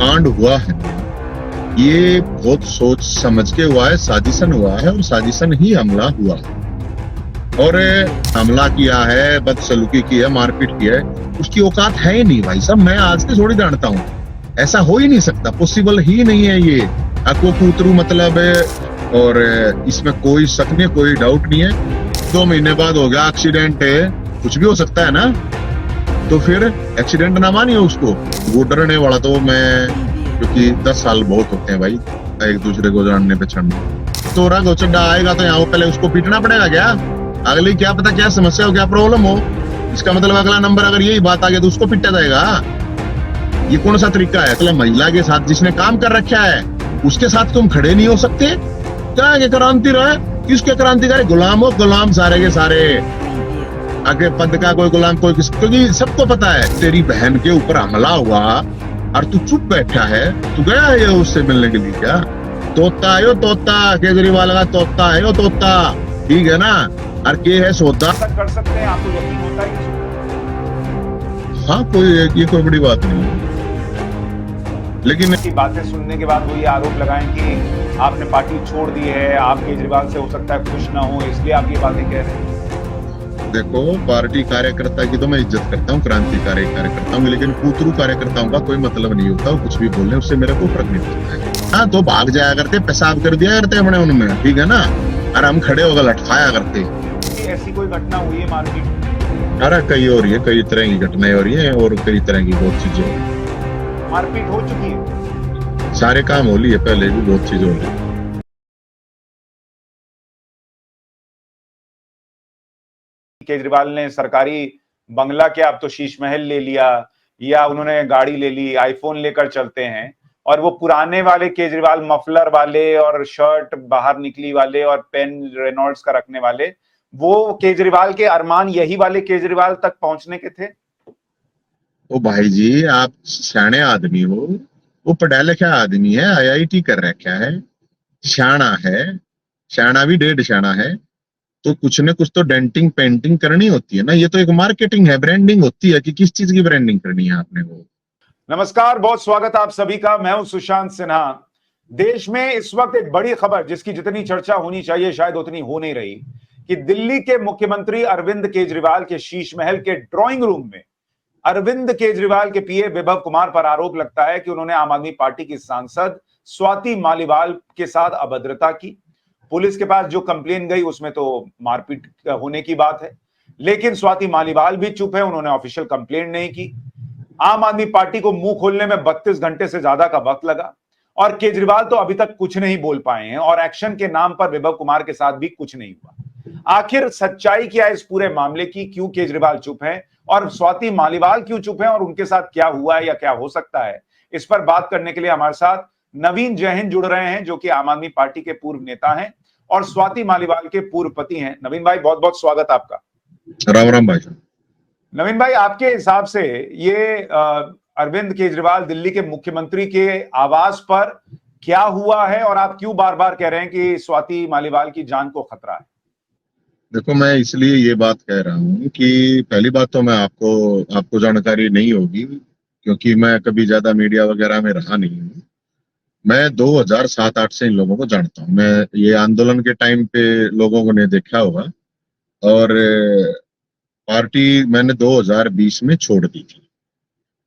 कांड हुआ है ये बहुत सोच समझ के हुआ है, साजिशन हुआ है और साजिशन ही हमला हुआ है। और हमला किया है, बदसलूकी की है, मारपीट की है, उसकी औकात है ही नहीं भाई साहब। मैं आज के थोड़ी जानता हूँ, ऐसा हो ही नहीं सकता, पॉसिबल ही नहीं है ये। आपको कूतरू मतलब और इसमें कोई शक नहीं, कोई डाउट नहीं है। 2 महीने बाद हो गया एक्सीडेंट है, कुछ भी हो सकता है ना, तो फिर एक्सीडेंट ना मानिए उसको। वो डरने वाला तो मैं, क्योंकि 10 साल बहुत होते हैं भाई एक दूसरे को जानने पहचानने। तो रंग चड्डा आएगा तो यहाँ पहले उसको पीटना पड़ेगा क्या? अगली क्या पता क्या समस्या हो, क्या प्रॉब्लम हो, इसका मतलब अगला नंबर अगर यही बात आ गया तो उसको पीटा जाएगा। ये कौन सा तरीका है? मतलब महिला के साथ जिसने काम कर रखा है उसके साथ तुम खड़े नहीं हो सकते? क्या ये क्रांति रहा? किसके क्रांतिकारी? गुलाम हो, गुलाम सारे के सारे। आगे पद का कोई गुलाम कोई किस, क्योंकि सबको पता है तेरी बहन के ऊपर हमला हुआ और तू चुप बैठा है। तू गया है उससे मिलने के लिए क्या? तोता है यो तोता, केजरीवाल का तोता है यो तोता, ठीक है ना? और के है सौदा कर सकते हैं, आपको यकीन होता है? हाँ, ये कोई बड़ी बात नहीं है, लेकिन की बातें सुनने के बाद वो ये आरोप लगाएं कि आपने पार्टी छोड़ दी है, आप केजरीवाल से हो सकता है खुश ना हो, इसलिए आप ये बातें कह रहे हैं। देखो, पार्टी कार्यकर्ता की तो मैं इज्जत करता हूँ, क्रांतिकारी कार्यकर्ता हूँ, लेकिन कूतरू कार्यकर्ताओं का कोई मतलब नहीं होता। कुछ भी बोलने उससे मेरे को फर्क नहीं पड़ता है। हाँ, तो भाग जाया करते, पेशाब कर दिया करते अपने उनमें, ठीक है ना, और हम खड़े होकर लटकाया करते। ऐसी कोई घटना हुई है मारपीट? अरे कई हो रही है, कई तरह की घटनाएं हो रही है और कई तरह की बहुत चीजें हो रही है। मारपीट हो चुकी है, सारे काम हो लिए, पहले भी बहुत चीजें हो रही है। केजरीवाल ने सरकारी बंगला क्या, अब तो शीश महल ले लिया, या उन्होंने गाड़ी ले ली, आईफोन लेकर चलते हैं, और वो पुराने वाले केजरीवाल मफलर वाले और शर्ट बाहर निकली वाले और पेन रेनॉल्ड्स का रखने वाले, वो केजरीवाल के अरमान यही वाले केजरीवाल तक पहुंचने के थे। ओ भाई जी, आप सियाने आदमी हो, वो पढ़ा लिखा आदमी है, IIT कर रखा है, शाना है, शाना भी डेढ़ शाना है, तो कुछ न कुछ तो डेंटिंग पेंटिंग करनी होती है ना। ये तो एक मार्केटिंग है, ब्रांडिंग होती है कि किस चीज की ब्रांडिंग करनी है आपने को। नमस्कार, बहुत स्वागत आप सभी का। मैं हूं सुशांत सिन्हा। देश में इस वक्त एक बड़ी खबर, जिसकी जितनी चर्चा होनी चाहिए शायद उतनी हो नहीं रही, कि दिल्ली के मुख्यमंत्री अरविंद केजरीवाल के शीश महल के ड्राइंग रूम में अरविंद केजरीवाल के पीए विभव कुमार पर आरोप लगता है कि उन्होंने आम आदमी पार्टी की सांसद स्वाति मालीवाल के साथ अभद्रता की। पुलिस के पास जो कंप्लेन गई उसमें तो मारपीट होने की बात है, लेकिन स्वाति मालीवाल भी चुप है, उन्होंने ऑफिशियल कंप्लेन नहीं की। आम आदमी पार्टी को मुंह खोलने में 32 घंटे से ज्यादा का वक्त लगा, और केजरीवाल तो अभी तक कुछ नहीं बोल पाए हैं, और एक्शन के नाम पर विभव कुमार के साथ भी कुछ नहीं हुआ। आखिर सच्चाई क्या है इस पूरे मामले की? क्यों केजरीवाल चुप है और स्वाति मालीवाल क्यों चुप है, और उनके साथ क्या हुआ है या क्या हो सकता है? इस पर बात करने के लिए हमारे साथ नवीन जैन जुड़ रहे हैं, जो कि आम आदमी पार्टी के पूर्व नेता हैं और स्वाति मालीवाल के पूर्व पति हैं। नवीन भाई, बहुत बहुत स्वागत आपका। राम राम भाई। नवीन भाई, आपके हिसाब से ये अरविंद केजरीवाल दिल्ली के मुख्यमंत्री के आवास पर क्या हुआ है, और आप क्यों बार बार कह रहे हैं कि स्वाति मालीवाल की जान को खतरा है? देखो, मैं इसलिए ये बात कह रहा हूँ कि पहली बात तो मैं आपको जानकारी नहीं होगी, क्योंकि मैं कभी ज्यादा मीडिया वगैरह में रहा नहीं हूँ। मैं 2007-8 से इन लोगों को जानता हूँ। मैं ये आंदोलन के टाइम पे लोगों को नहीं देखा होगा, और पार्टी मैंने 2020 में छोड़ दी थी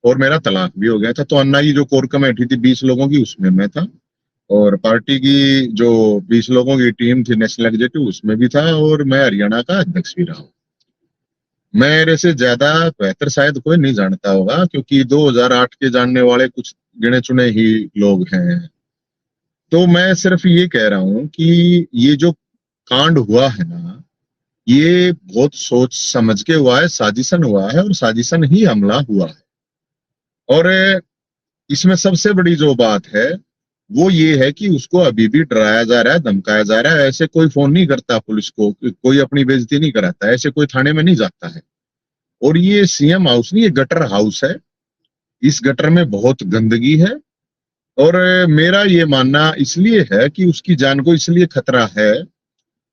और मेरा तलाक भी हो गया था। तो अन्ना की जो कोर कमेटी थी 20 लोगों की, उसमें मैं था, और पार्टी की जो 20 लोगों की टीम थी नेशनल एग्जीक्यूटिव, उसमें भी था, और मैं हरियाणा का अध्यक्ष भी रहा हूँ। मेरे से ज्यादा बेहतर शायद कोई नहीं जानता होगा, क्योंकि 2008 के जानने वाले कुछ गिने चुने ही लोग हैं। तो मैं सिर्फ ये कह रहा हूँ कि ये जो कांड हुआ है ना, ये बहुत सोच समझ के हुआ है, साजिशन हुआ है और साजिशन ही हमला हुआ है। और इसमें सबसे बड़ी जो बात है वो ये है कि उसको अभी भी डराया जा रहा है, धमकाया जा रहा है। ऐसे कोई फोन नहीं करता पुलिस को, कोई अपनी बेइज्जती नहीं कराता, ऐसे कोई थाने में नहीं जाता है। और ये सीएम हाउस नहीं, ये गटर हाउस है। इस गटर में बहुत गंदगी है, और मेरा ये मानना इसलिए है कि उसकी जान को इसलिए खतरा है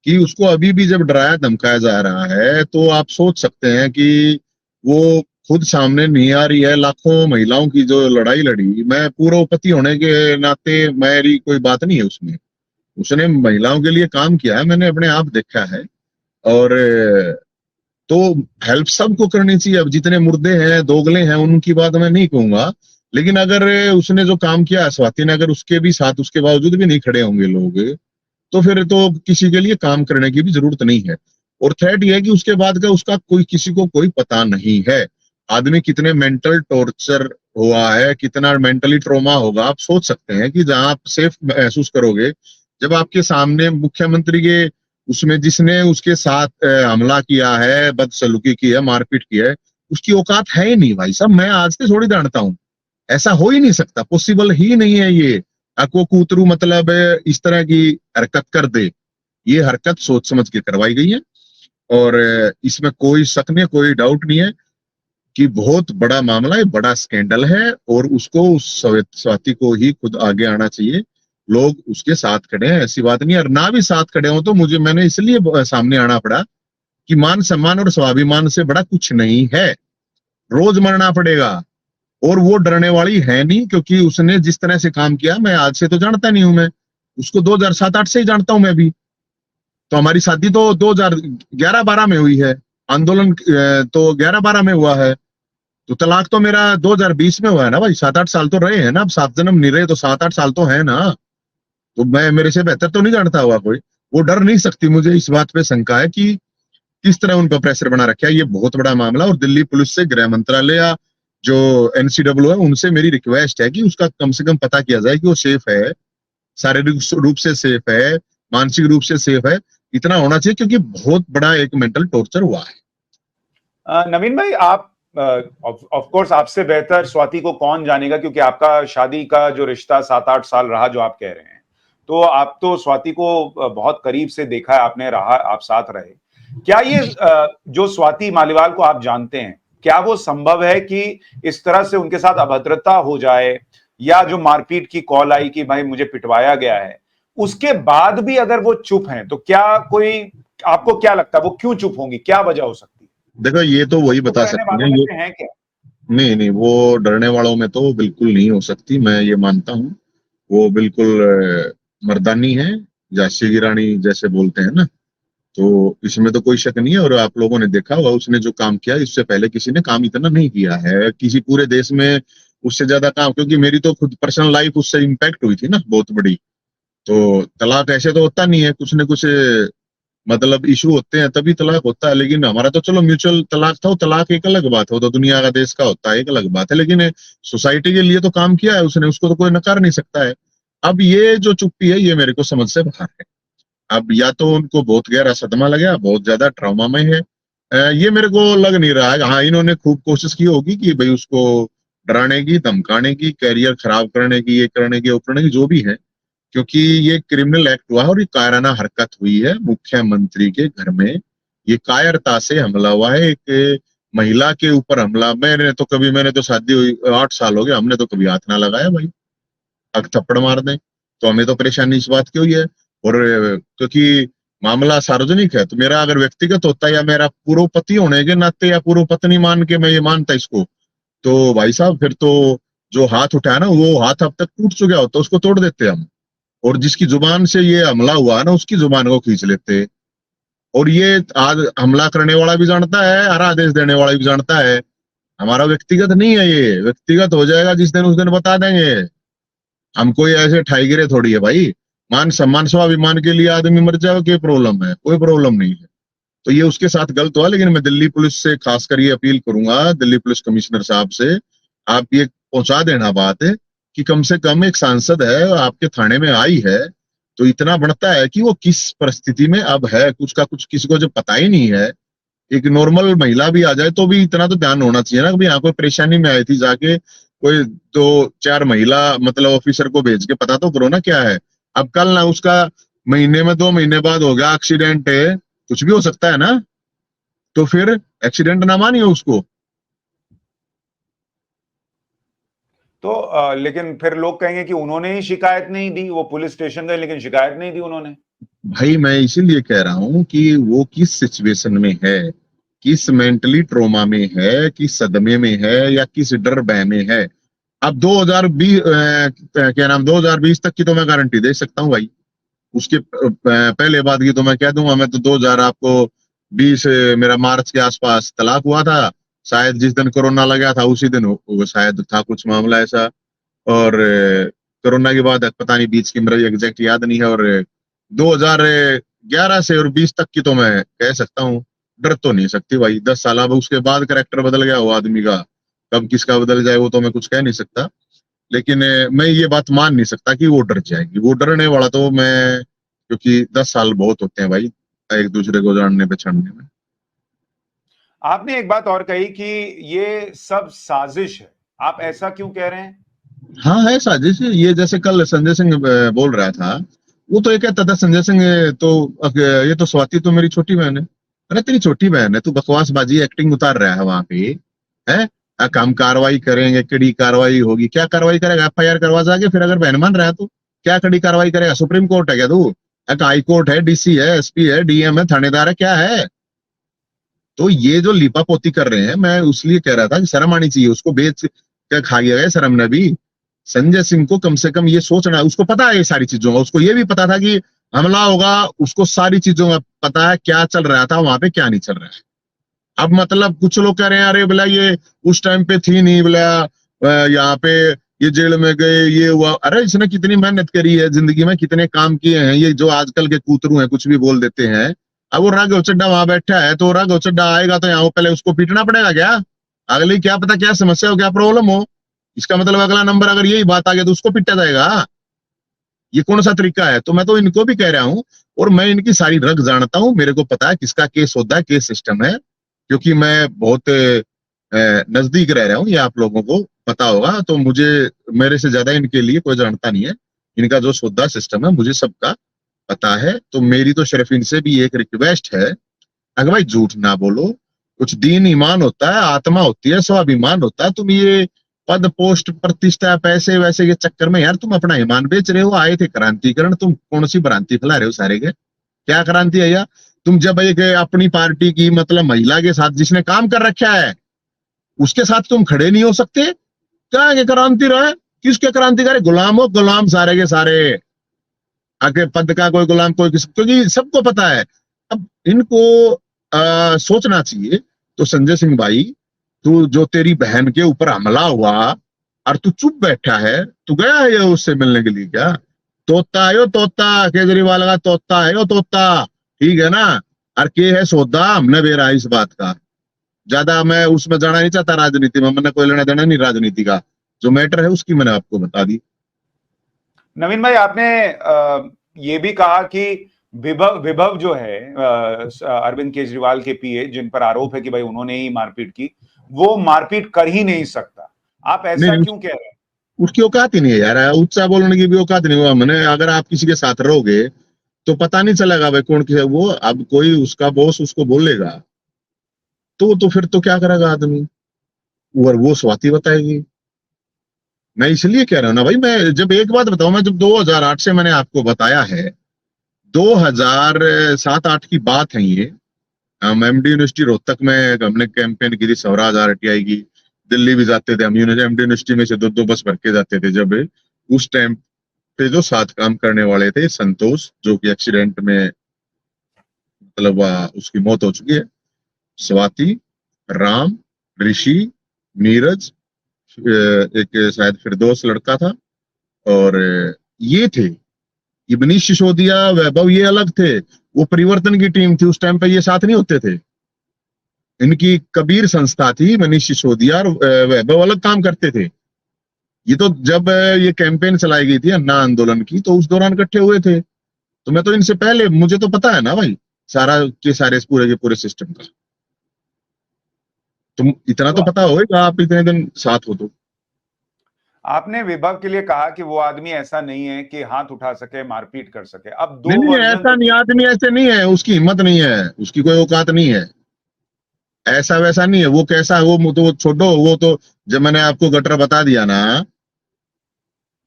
कि उसको अभी भी जब डराया धमकाया जा रहा है, तो आप सोच सकते हैं कि वो खुद सामने नहीं आ रही है। लाखों महिलाओं की जो लड़ाई लड़ी, मैं पूर्वपति होने के नाते मेरी कोई बात नहीं है उसमें, उसने महिलाओं के लिए काम किया है, मैंने अपने आप देखा है। और तो हेल्प सबको करनी चाहिए। अब जितने मुर्दे हैं, दोगले हैं, उनकी बात मैं नहीं कहूंगा, लेकिन अगर उसने जो काम किया है स्वाति ने, अगर उसके भी साथ उसके बावजूद भी नहीं खड़े होंगे लोग, तो फिर तो किसी के लिए काम करने की भी जरूरत नहीं है। और थ्रेट ये है कि उसके बाद का उसका कोई किसी को कोई पता नहीं है। आदमी कितने मेंटल टॉर्चर हुआ है, कितना मेंटली ट्रोमा होगा, आप सोच सकते हैं कि जहां आप सेफ महसूस करोगे, जब आपके सामने मुख्यमंत्री के उसमें जिसने उसके साथ हमला किया है, बदसलूकी की है, मारपीट की है, उसकी औकात है ही नहीं भाई साहब। मैं आज से थोड़ी जानता हूँ, ऐसा हो ही नहीं सकता, पॉसिबल ही नहीं है ये। आपको कूतरू मतलब इस तरह की हरकत कर दे, ये हरकत सोच समझ के करवाई गई है। और इसमें कोई शक नहीं, कोई डाउट नहीं है कि बहुत बड़ा मामला है, बड़ा स्कैंडल है, और उसको उस स्वाति को ही खुद आगे आना चाहिए। लोग उसके साथ खड़े हैं, ऐसी बात नहीं है। और ना भी साथ खड़े हो तो मैंने इसलिए सामने आना पड़ा कि मान सम्मान और स्वाभिमान से बड़ा कुछ नहीं है, रोज मरना पड़ेगा। और वो डरने वाली है नहीं, क्योंकि उसने जिस तरह से काम किया, मैं आज से तो जानता नहीं हूं, मैं उसको 2007-8 से ही जानता हूं मैं भी। तो हमारी शादी तो 2011-12 में हुई है, आंदोलन तो 11-12 में हुआ है, तो तलाक तो मेरा 2020 में हुआ है ना भाई। 7-8 साल तो रहे हैं ना, अब 7 जन्म नहीं रहे तो 7-8 साल तो है ना। तो मैं मेरे से बेहतर तो नहीं जानता हुआ कोई, वो डर नहीं सकती। मुझे इस बात पे शंका है कि किस तरह उन पर प्रेशर बना रखा है। ये बहुत बड़ा मामला, और दिल्ली पुलिस से, गृह मंत्रालय या जो एनसीडब्ल्यू है, उनसे मेरी रिक्वेस्ट है कि उसका कम से कम पता किया जाए कि वो सेफ है, शारीरिक रूप से सेफ है, मानसिक रूप से सेफ है। इतना होना चाहिए, क्योंकि बहुत बड़ा एक मेंटल टॉर्चर हुआ है। नवीन भाई, आप ऑफ कोर्स आपसे बेहतर स्वाति को कौन जानेगा, क्योंकि आपका शादी का जो रिश्ता 7-8 साल रहा, जो आप कह रहे हैं, तो आप तो स्वाति को बहुत करीब से देखा है आपने, रहा, आप साथ रहे। क्या ये जो स्वाति मालीवाल को आप जानते हैं, क्या वो संभव है कि इस तरह से उनके साथ अभद्रता हो जाए, या जो मारपीट की कॉल आई कि भाई मुझे पिटवाया गया है, उसके बाद भी अगर वो चुप हैं, तो क्या कोई, आपको क्या लगता है वो क्यों चुप होंगी, क्या वजह हो सकती है? देखो, ये तो वही बता रहने सकते वालों हैं में ये। से हैं क्या? नहीं नहीं, वो डरने वालों में तो बिल्कुल नहीं हो सकती, मैं ये मानता हूँ। वो बिल्कुल मर्दानी है, झांसी की रानी जैसे बोलते हैं ना, तो इसमें तो कोई शक नहीं है। और आप लोगों ने देखा होगा उसने जो काम किया, इससे पहले किसी ने काम इतना नहीं किया है किसी पूरे देश में, उससे ज्यादा काम। क्योंकि मेरी तो खुद पर्सनल लाइफ उससे इम्पैक्ट हुई थी ना, बहुत बड़ी। तो तलाक ऐसे तो होता नहीं है, कुछ न कुछ मतलब इशू होते हैं तभी तलाक होता है। लेकिन हमारा तो चलो म्यूचुअल तलाक था, वो तलाक एक अलग बात है, वो तो दुनिया का, देश का होता है, एक अलग बात है। लेकिन सोसाइटी के लिए तो काम किया है उसने, उसको तो कोई नकार नहीं सकता है। अब ये जो चुप्पी है, ये मेरे को समझ से बाहर है। अब या तो उनको बहुत गहरा सदमा लगा, बहुत ज्यादा ट्रॉमा में है, ये मेरे को लग नहीं रहा है। हाँ, इन्होंने खूब कोशिश की होगी कि भाई उसको डराने की, धमकाने की, कैरियर खराब करने की, ये करने की, वो करने की, जो भी है। क्योंकि ये क्रिमिनल एक्ट हुआ है और ये कायराना हरकत हुई है मुख्यमंत्री के घर में। ये कायरता से हमला हुआ है, एक महिला के ऊपर हमला। मैंने तो शादी हुई 8 साल हो गए, हमने तो कभी हाथ ना लगाया भाई, अग थप्पड़ मार दें। तो हमें तो परेशानी इस बात की हुई है। और क्योंकि मामला सार्वजनिक है, तो मेरा अगर व्यक्तिगत होता, या मेरा पूर्व पति होने के नाते, या पूर्व पत्नी मान के मैं ये मानता इसको, तो भाई साहब फिर तो जो हाथ उठाया ना, वो हाथ अब तक टूट चुका होता, उसको तोड़ देते हम। और जिसकी जुबान से ये हमला हुआ है ना, उसकी जुबान को खींच लेते। और ये आज हमला करने वाला भी जानता है, हर आदेश देने वाला भी जानता है। हमारा व्यक्तिगत नहीं है, ये व्यक्तिगत हो जाएगा जिस दिन, उस दिन बता देंगे। हम कोई ऐसे ठाई गिरे थोड़ी है भाई। मान सम्मान स्वाभिमान के लिए आदमी मर जाए, क्या प्रॉब्लम है? कोई प्रॉब्लम नहीं है। तो ये उसके साथ गलत हुआ, लेकिन मैं दिल्ली पुलिस से खासकर ये अपील करूंगा, दिल्ली पुलिस कमिश्नर साहब से, आप ये पहुंचा देना बात है कि कम से कम एक सांसद है, आपके थाने में आई है, तो इतना बनता है कि वो किस परिस्थिति में अब है, कुछ का कुछ किसी को जब पता ही नहीं है। एक नॉर्मल महिला भी आ जाए तो भी इतना तो ध्यान होना चाहिए ना कि यहाँ कोई परेशानी में आई थी, जाके कोई 2-4 महिला मतलब ऑफिसर को भेज के पता तो करो ना क्या है। अब कल ना उसका महीने में 2 महीने बाद हो गया एक्सीडेंट है, कुछ भी हो सकता है ना, तो फिर एक्सीडेंट ना मानिए उसको। तो लेकिन फिर लोग कहेंगे कि उन्होंने ही शिकायत नहीं दी, वो पुलिस स्टेशन गए लेकिन शिकायत नहीं दी उन्होंने। भाई मैं इसीलिए कह रहा हूं कि वो किस सिचुएशन में है, किस मेंटली ट्रोमा में है, किस सदमे में है, या किस डर भय में है। अब 2020 क्या नाम 2020 तक की तो मैं गारंटी दे सकता हूँ भाई। उसके पहले बात की तो मैं कह दूंगा, मैं तो 2000 आपको 20 मेरा मार्च के आसपास तलाक हुआ था। शायद जिस दिन कोरोना लगा था उसी दिन वो शायद था कुछ मामला ऐसा। और कोरोना के बाद पता नहीं बीच की मेरा एग्जैक्ट याद नहीं है। और 2011 से और 20 तक की तो मैं कह सकता हूँ। डर तो नहीं सकती भाई, 10 साल। अब उसके बाद करेक्टर बदल गया वो आदमी का, कब किसका बदल जाए वो तो मैं कुछ कह नहीं सकता। लेकिन मैं ये बात मान नहीं सकता कि वो डर जाएगी। वो डरने वाला तो मैं, क्योंकि 10 साल बहुत होते हैं भाई एक दूसरे को जानने पहचानने में। आपने एक बात और कही कि ये सब साजिश है, आप ऐसा क्यों कह रहे हैं? हाँ है साजिश। ये जैसे कल संजय सिंह बोल रहा था, वो तो ये कहता था संजय सिंह तो ये तो स्वाति तो मेरी छोटी बहन है। अरे तेरी छोटी बहन है, तू बकवासबाजी एक्टिंग उतार रहा है वहां पे। है हम कार्रवाई करेंगे, कड़ी कार्रवाई होगी। क्या कार्रवाई करेगा? एफआईआर करवा जाके, फिर अगर बहन मान रहा है तो क्या कड़ी कार्रवाई करेगा? सुप्रीम कोर्ट है क्या तू? हाई कोर्ट है, डीसी है, एसपी है, डीएम है, थानेदार है, क्या है? तो ये जो लिपापोती कर रहे हैं, मैं उसलिए कह रहा था कि शर्म आनी चाहिए। उसको बेच के खा गया शर्म ने भी। संजय सिंह को कम से कम ये सोचना, उसको पता है ये सारी चीजों का। उसको ये भी पता था कि हमला होगा, उसको सारी चीजों का पता है, क्या चल रहा था वहां पे, क्या नहीं चल रहा है। अब मतलब कुछ लोग कह रहे हैं अरे बोला ये उस टाइम पे थी नहीं, बोला यहाँ पे ये जेल में गए, ये हुआ। अरे इसने कितनी मेहनत करी है जिंदगी में, कितने काम किए हैं। ये जो आजकल के कूतरू हैं कुछ भी बोल देते हैं। अब वो राघव चड्ढा वहां बैठा है, तो राघव चड्ढा आएगा तो यहाँ पहले उसको पीटना पड़ेगा क्या? अगली क्या पता क्या समस्या हो, क्या प्रॉब्लम हो। इसका मतलब अगला नंबर अगर यही बात आ गया तो उसको पीटा जाएगा। ये कौन सा तरीका है? तो मैं तो इनको भी कह रहा हूँ, और मैं इनकी सारी रग जानता हूँ। मेरे को पता है किसका केस होता है, केस सिस्टम है, क्योंकि मैं बहुत नजदीक रह रहा हूँ। ये आप लोगों को पता होगा। तो मुझे, मेरे से ज्यादा इनके लिए कोई जानता नहीं है। इनका जो सौदा सिस्टम है मुझे सबका पता है। तो मेरी तो सिर्फ इनसे भी एक रिक्वेस्ट है, अगर भाई झूठ ना बोलो। कुछ दीन ईमान होता है, आत्मा होती है, स्वाभिमान होता है। तुम ये पद पोस्ट प्रतिष्ठा पैसे वैसे के चक्कर में यार तुम अपना ईमान बेच रहे हो। आए थे क्रांतिकरण, तुम कौन सी भ्रांति फैला रहे हो सारे के? क्या क्रांति है यार? तुम जब एक अपनी पार्टी की मतलब महिला के साथ जिसने काम कर रखा है उसके साथ तुम खड़े नहीं हो सकते? क्या है क्रांति रहे? किसके क्रांतिकारी? गुलाम हो गुलाम सारे के सारे। आगे पद का कोई गुलाम कोई किस, क्योंकि सबको पता है। अब इनको सोचना चाहिए। तो संजय सिंह भाई, तू जो तेरी बहन के ऊपर हमला हुआ और तू चुप बैठा है, तू गया है ये उससे मिलने के लिए क्या? तोता है यो तोता, केजरीवाल का तोता है यो तोता। ठीक है ना? और के है सौदा हमने बेरा इस बात का। ज्यादा मैं उसमें जाना नहीं चाहता राजनीति में, मैंने कोई लेना देना नहीं राजनीति का। जो मैटर है उसकी मैंने आपको बता दी। नवीन भाई, आपने ये भी कहा कि विभव विभव जो है अरविंद केजरीवाल के पीए, जिन पर आरोप है कि भाई उन्होंने ही मारपीट की, वो मारपीट कर ही नहीं सकता। आप नहीं ऐसा नहीं, क्यों कह रहे हैं? उसकी औकात ही नहीं है यार। ऊंचा बोलने की भी औकात नहीं हुआ मैंने। अगर आप किसी के साथ रहोगे तो पता नहीं चलेगा भाई कौन है वो। अब कोई उसका बॉस उसको बोलेगा तो फिर तो क्या करेगा आदमी? और वो स्वाति बताएगी। मैं इसलिए कह रहा हूं ना भाई। मैं जब एक बात बताऊं, मैं जब 2008 से मैंने आपको बताया है, 2007-8 की बात है ये। हम एमडी यूनिवर्सिटी रोहतक में हमने कैंपेन की थी, स्वराज आरटीआई की। दिल्ली भी जाते थे हम, एमडी यूनिवर्सिटी में से दो दो बस भर के जाते थे। जब उस टाइम पे जो साथ काम करने वाले थे, संतोष जो कि एक्सीडेंट में मतलब उसकी मौत हो चुकी है, स्वाति, राम, ऋषि, नीरज, एक शायद फिरदौस लड़का था, और ये थे। ये मनीष सिसोदिया, वैभव, ये अलग थे। वो परिवर्तन की टीम थी। उस टाइम पे ये साथ नहीं होते थे। इनकी कबीर संस्था थी, मनीष सिसोदिया और वैभव अलग काम करते थे। ये तो जब ये कैंपेन चलाई गई थी अन्ना आंदोलन की, तो उस दौरान इकट्ठे हुए थे। तो मैं तो इनसे पहले, मुझे तो पता है ना भाई सारा के सारे पूरे के पूरे सिस्टम का। तुम इतना तो तो पता होगा, आप इतने दिन साथ हो तो। आपने विभव के लिए कहा कि वो आदमी ऐसा नहीं है कि हाथ उठा सके, मारपीट कर सके। अब नहीं दो नहीं, वर्जन ऐसा नहीं, आदमी ऐसे नहीं है, उसकी हिम्मत नहीं है, उसकी कोई औकात नहीं है। ऐसा वैसा नहीं है। वो कैसा है वो तो छोड़ो। वो तो जब मैंने आपको गटर बता दिया ना,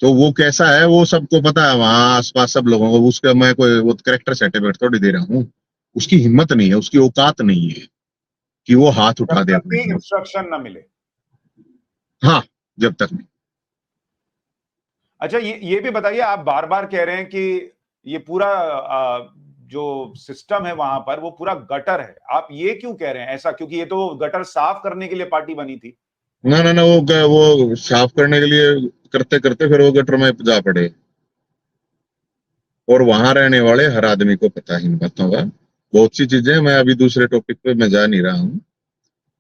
तो वो कैसा है वो सबको पता है वहां आसपास सब लोगों को। उसका मैं कोई वो कैरेक्टर सर्टिफिकेट थोड़ी दे रहा हूँ। उसकी हिम्मत नहीं है, उसकी औकात नहीं है। कि वो हाथ जब उठा दे तक अपने भी खिलाफ। इंस्ट्रक्शन ना मिले। हाँ, जब तक नहीं। अच्छा, ये भी बताइए, आप बार बार कह रहे हैं कि ये पूरा जो सिस्टम है वहां पर वो पूरा गटर है। आप ये क्यों कह रहे हैं ऐसा? क्योंकि ये तो गटर साफ करने के लिए पार्टी बनी थी। ना ना ना, वो साफ करने के लिए करते करते फिर वो गटर में जा पड़े। और वहां रहने वाले हर आदमी को पता है इन बातों का। बहुत सी चीजें, मैं अभी दूसरे टॉपिक पे मैं जा नहीं रहा हूँ।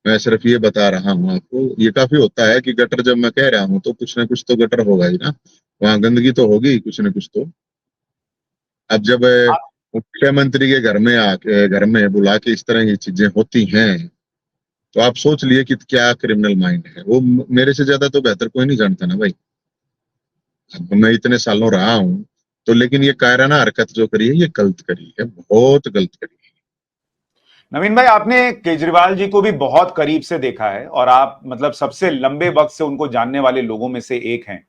मैं सिर्फ ये बता रहा हूँ आपको, ये काफी होता है कि गटर जब मैं कह रहा हूँ तो कुछ ना कुछ तो गटर होगा ही ना। वहां गंदगी तो होगी ही कुछ ना कुछ तो। अब जब आप मुख्यमंत्री के घर में आके, घर में बुला के इस तरह की चीजें होती हैं, तो आप सोच लिए कि क्या क्रिमिनल माइंड है वो। मेरे से ज्यादा तो बेहतर कोई नहीं जानता ना भाई। अब मैं इतने सालों रहा हूँ तो, लेकिन ये कायराना हरकत जो करी है ये गलत करी है, बहुत गलत करी है। नवीन भाई, आपने केजरीवाल जी को भी बहुत करीब से देखा है और आप मतलब सबसे लंबे वक्त से उनको जानने वाले लोगों में से एक हैं।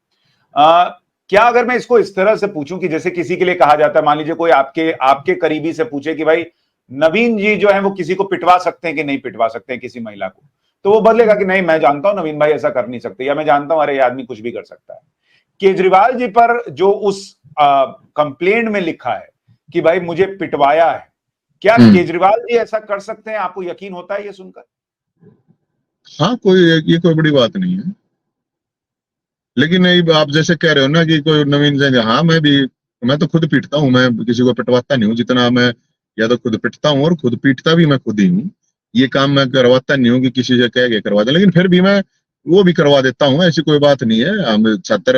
क्या अगर मैं इसको इस तरह से पूछूं कि जैसे किसी के लिए कहा जाता है, मान लीजिए कोई आपके आपके करीबी से पूछे कि भाई नवीन जी जो है वो किसी को पिटवा सकते हैं कि नहीं पिटवा सकते हैं किसी महिला को, तो वो बदलेगा कि नहीं मैं जानता हूं नवीन भाई ऐसा कर नहीं सकते, या मैं जानता हूं अरे ये आदमी कुछ भी कर सकता है। केजरीवाल जी पर जो उस कंप्लेंट में लिखा है कि भाई मुझे पिटवाया है, क्या हम्म। केजरीवाल जी ऐसा कर सकते हैं? आपको यकीन होता है ये सुनकर? हाँ, कोई ये कोई बड़ी बात नहीं है। लेकिन ये आप जैसे कह रहे हो ना कि कोई नवीन जैन, हाँ मैं तो खुद पीटता हूँ, मैं किसी को पिटवाता नहीं हूँ। जितना मैं या तो खुद पिटता हूँ और खुद पीटता भी मैं खुद ही हूँ। ये काम मैं करवाता नहीं हूँ कि किसी से कह के करवा दे, लेकिन फिर भी मैं वो भी करवा देता हूँ, ऐसी कोई बात नहीं है। हम छात्र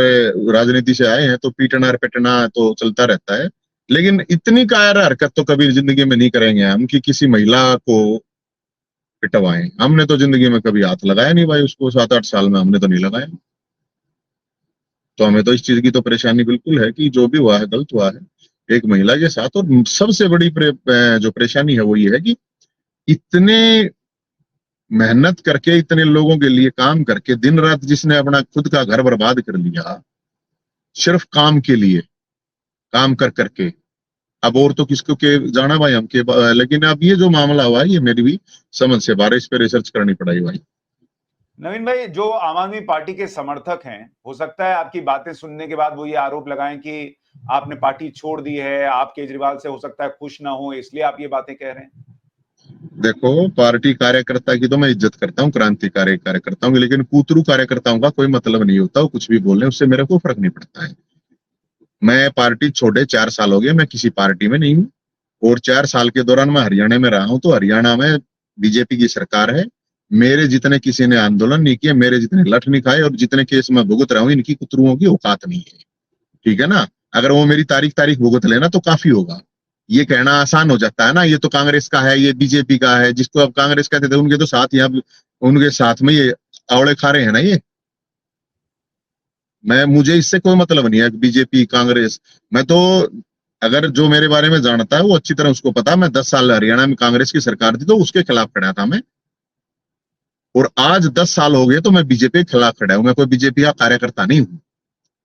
राजनीति से आए हैं तो पीटना पिटना तो चलता रहता है। लेकिन इतनी कायर हरकत तो कभी जिंदगी में नहीं करेंगे हम कि किसी महिला को पिटवाएं। हमने तो जिंदगी में कभी हाथ लगाया नहीं भाई उसको, 7-8 साल में हमने तो नहीं लगाया। तो हमें तो इस चीज की तो परेशानी बिल्कुल है कि जो भी हुआ है गलत हुआ है एक महिला के साथ। और सबसे बड़ी जो परेशानी है वो ये है कि इतने मेहनत करके, इतने लोगों के लिए काम करके, दिन रात जिसने अपना खुद का घर बर्बाद कर लिया सिर्फ काम के लिए, काम कर करके। अब और तो किसको के जाना भाई हम के, लेकिन अब ये जो मामला हुआ है ये मेरी भी समझ से बाहर, इस पे रिसर्च करनी पड़ेगी भाई। नवीन भाई, जो आम आदमी पार्टी के समर्थक हैं, हो सकता है आपकी बातें सुनने के बाद वो ये आरोप लगाएं कि आपने पार्टी छोड़ दी है, आप केजरीवाल से हो सकता है खुश ना हो, इसलिए आप ये बातें कह रहे हैं। देखो, पार्टी कार्यकर्ता की तो मैं इज्जत करता हूँ, क्रांतिकारी कार्यकर्ताओं की, लेकिन कूतरू कार्यकर्ताओं का कोई मतलब नहीं होता। वो कुछ भी बोल रहे हैं उससे मेरे को फर्क नहीं पड़ता है। मैं पार्टी छोड़े 4 साल हो गए, मैं किसी पार्टी में नहीं हूँ। और 4 साल के दौरान मैं हरियाणा में रहा हूँ, तो हरियाणा में बीजेपी की सरकार है। मेरे जितने किसी ने आंदोलन नहीं किए, मेरे जितने लठ नहीं खाए, और जितने केस मैं भुगत रहा हूँ, इनकी कुतरुओं की औकात नहीं है। ठीक है ना। अगर वो मेरी तारीख तारीख भुगत लेना तो काफी होगा। ये कहना आसान हो जाता है ना, ये तो कांग्रेस का है, ये बीजेपी का है। जिसको अब कांग्रेस कहते थे उनके तो साथ यहाँ, उनके साथ में ये आवड़े खा रहे हैं ना ये। मुझे इससे कोई मतलब नहीं है बीजेपी कांग्रेस। मैं तो, अगर जो मेरे बारे में जानता है वो अच्छी तरह उसको पता है, मैं 10 साल हरियाणा में कांग्रेस की सरकार थी तो उसके खिलाफ खड़ा था मैं। और आज 10 साल हो गए तो मैं बीजेपी के खिलाफ खड़ा हूं। मैं कोई बीजेपी का कार्यकर्ता नहीं हूँ,